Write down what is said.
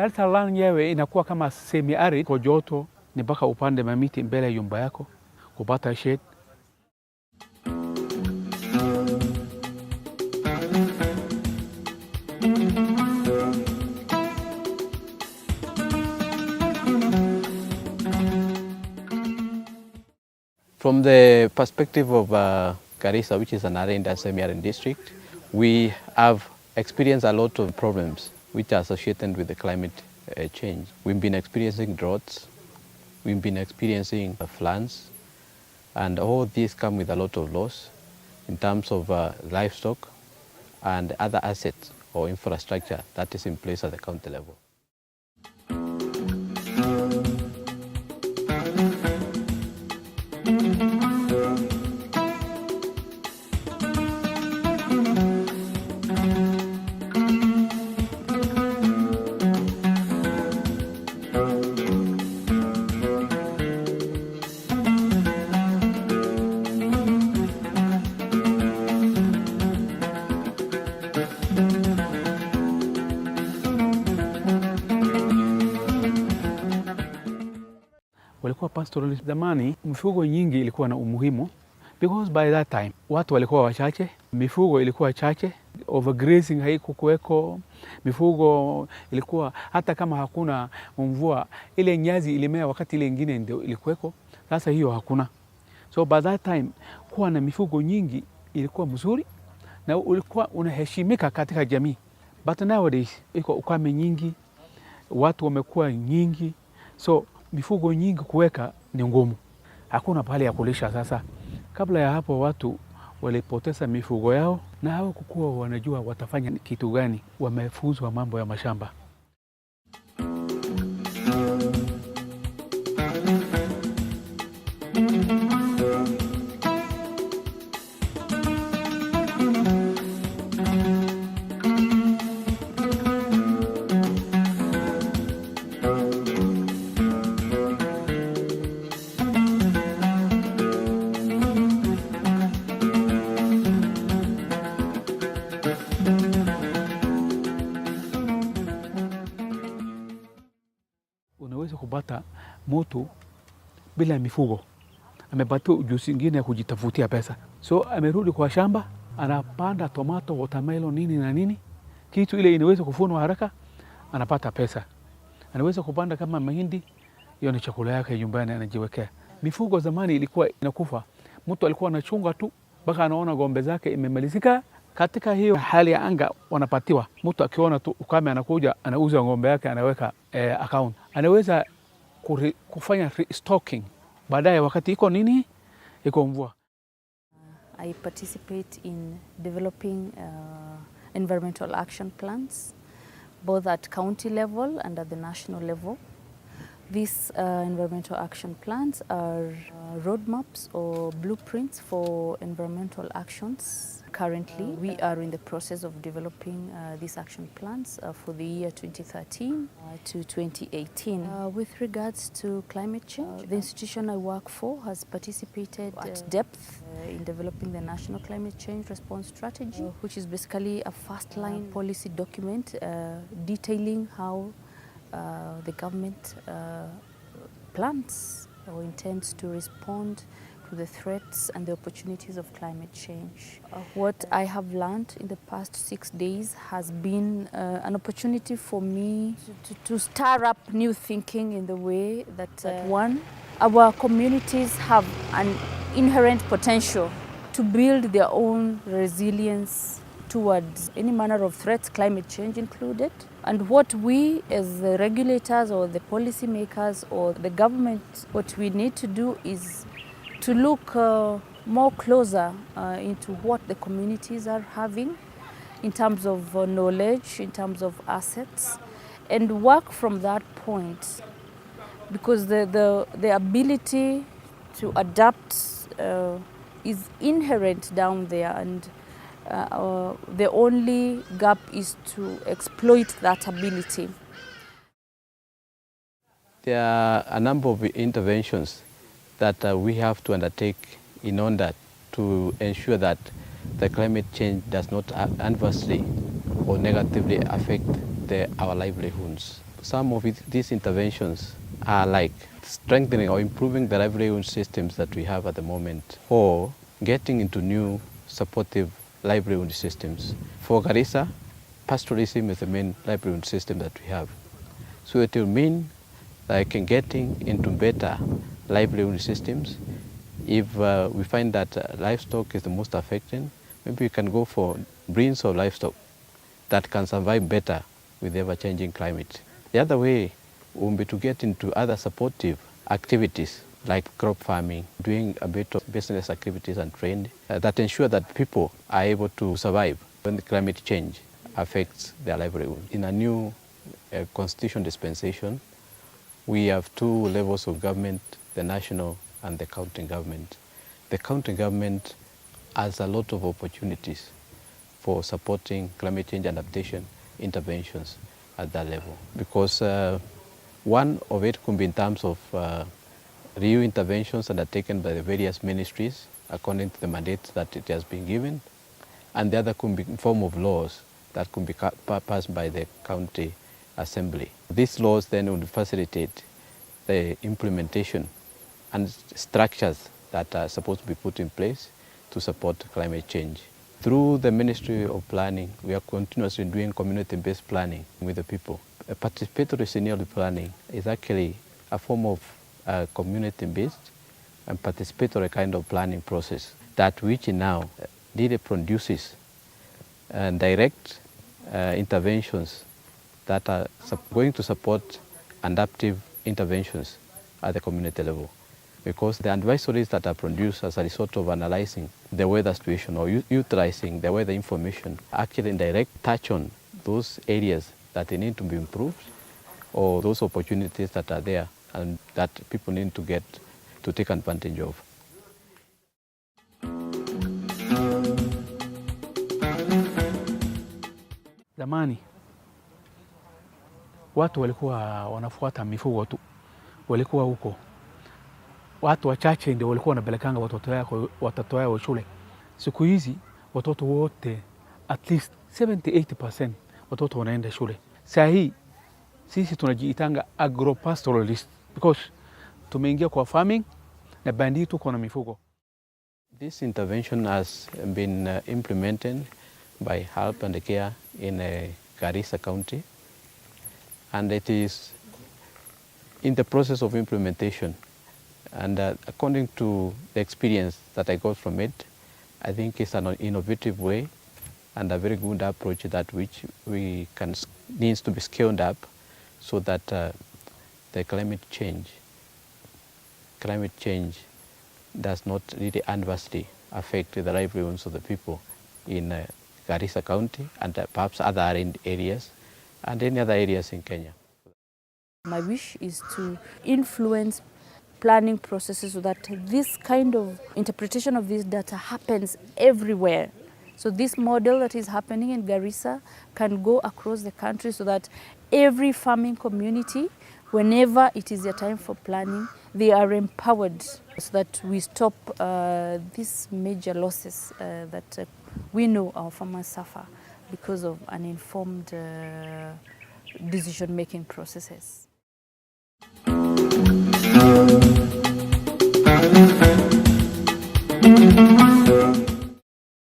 Garissa land yewe inakuwa kama semi arid, kwa joto ni mpaka upande mamiti mbele ya nyumba yako kupata shade. From the perspective of Garissa, which is an arid and semi-arid district, we have experienced a lot of problems which are associated with the climate change. We've been experiencing droughts, we've been experiencing floods, and all these come with a lot of loss in terms of livestock and other assets or infrastructure that is in place at the county level. Walikuwa pastoralist. Zamani mifugo nyingi ilikuwa na umuhimu because by that time watu walikuwa wachache, mifugo ilikuwa chache, overgrazing haikukuweko, mifugo ilikuwa hata kama hakuna mvua ile nyazi ilimea wakati ile nyingine ndio ilikuweko. Sasa hiyo hakuna. So by that time kuwa na mifugo nyingi ilikuwa mzuri na ulikuwa unaheshimika katika jamii. But nowadays iko ukame nyingi, watu wamekuwa nyingi, so mifugo nyingi kuweka ni ngumu. Hakuna pahali ya kulisha sasa. Kabla ya hapo watu walipoteza mifugo yao na hawakuwa wanajua watafanya kitu gani. Wamefuzwa mambo ya mashamba. Unaweza kupata mtu bila mifugo, amepata ujuzi mwingine ya kujitafutia pesa. So amerudi kwa shamba, anapanda tomato, watermelon, nini na nini. Kitu ile inaweza kuvunwa haraka, anapata pesa. Anaweza kupanda kama mahindi, hiyo ni chakula yake nyumbani anajiwekea. Mifugo zamani ilikuwa inakufa. Mtu alikuwa anachunga tu mpaka anaona ng'ombe zake imemalizika. Katika hiyo hali ya anga wanapatiwa. Mtu akiona tu ukame anakuja, anauza ng'ombe yake, anaweka account. Anaweza kufanya restocking baadaye wakati iko nini? Iko mvua. I participate in developing environmental action plans both at county level and at the national level. These environmental action plans are roadmaps or blueprints for environmental actions. Currently, we are in the process of developing these action plans for the year 2013 to 2018. With regards to climate change, the institution I work for has participated at depth in developing the National Climate Change Response Strategy, which is basically a first-line policy document detailing how the government plans or intends to respond to the threats and the opportunities of climate change. What I have learned in the past 6 days has been an opportunity for me to stir up new thinking in the way that one, our communities have an inherent potential to build their own resilience towards any manner of threats, climate change included. And what we as the regulators or the policy makers or the government, what we need to do is to look more closer into what the communities are having in terms of knowledge, in terms of assets, and work from that point. Because the ability to adapt is inherent down there, and the only gap is to exploit that ability. There are a number of interventions that we have to undertake in order to ensure that the climate change does not adversely or negatively affect our livelihoods. Some of these interventions are like strengthening or improving the livelihood systems that we have at the moment, or getting into new supportive livelihood systems. For Garissa, pastoralism is the main livelihood system that we have. So it will mean like getting into better livelihood systems. If we find that livestock is the most affected, maybe we can go for breeds of livestock that can survive better with the ever-changing climate. The other way will be to get into other supportive activities like crop farming, doing a bit of business activities and trade that ensure that people are able to survive when the climate change affects their livelihood. In a new constitution dispensation, we have two levels of government, the national and the county government. The county government has a lot of opportunities for supporting climate change adaptation interventions at that level, because one of it could be in terms of real interventions undertaken by the various ministries according to the mandates that it has been given, and the other could be in form of laws that could be passed by the county assembly. These laws then would facilitate the implementation and structures that are supposed to be put in place to support climate change. Through the Ministry of Planning, we are continuously doing community-based planning with the people. A participatory scenario planning is actually a form of community-based and participatory kind of planning process that which now really produces direct interventions that are going to support adaptive interventions at the community level. Because the advisories that are produced as a result of analyzing the weather situation or utilizing the weather information actually in direct touch on those areas that they need to be improved or those opportunities that are there and that people need to get to take advantage of. Zamani watu walikuwa wanafuata mifugo tu, walikuwa huko. Watu wachache ndio walikuwa wanapelekanga watoto wao shule. Siku hizi watoto wote at least 70-80% watoto wanaenda shule. Saa hii sisi tunajiitanga agropastoralist because tumeingia kwa farming na bandi tuko na mifugo. This intervention has been implemented by Help and Care in Garissa County, and it is in the process of implementation. And according to the experience that I got from it, I think it's an innovative way and a very good approach that which needs to be scaled up so that the climate change does not really adversely affect the livelihoods of the people in Garissa County and perhaps other areas and any other areas in Kenya. My wish is to influence planning processes so that this kind of interpretation of this data happens everywhere. So this model that is happening in Garissa can go across the country so that every farming community, whenever it is their time for planning, they are empowered so that we stop these major losses that we know our farmers suffer because of uninformed decision-making processes. Thank you.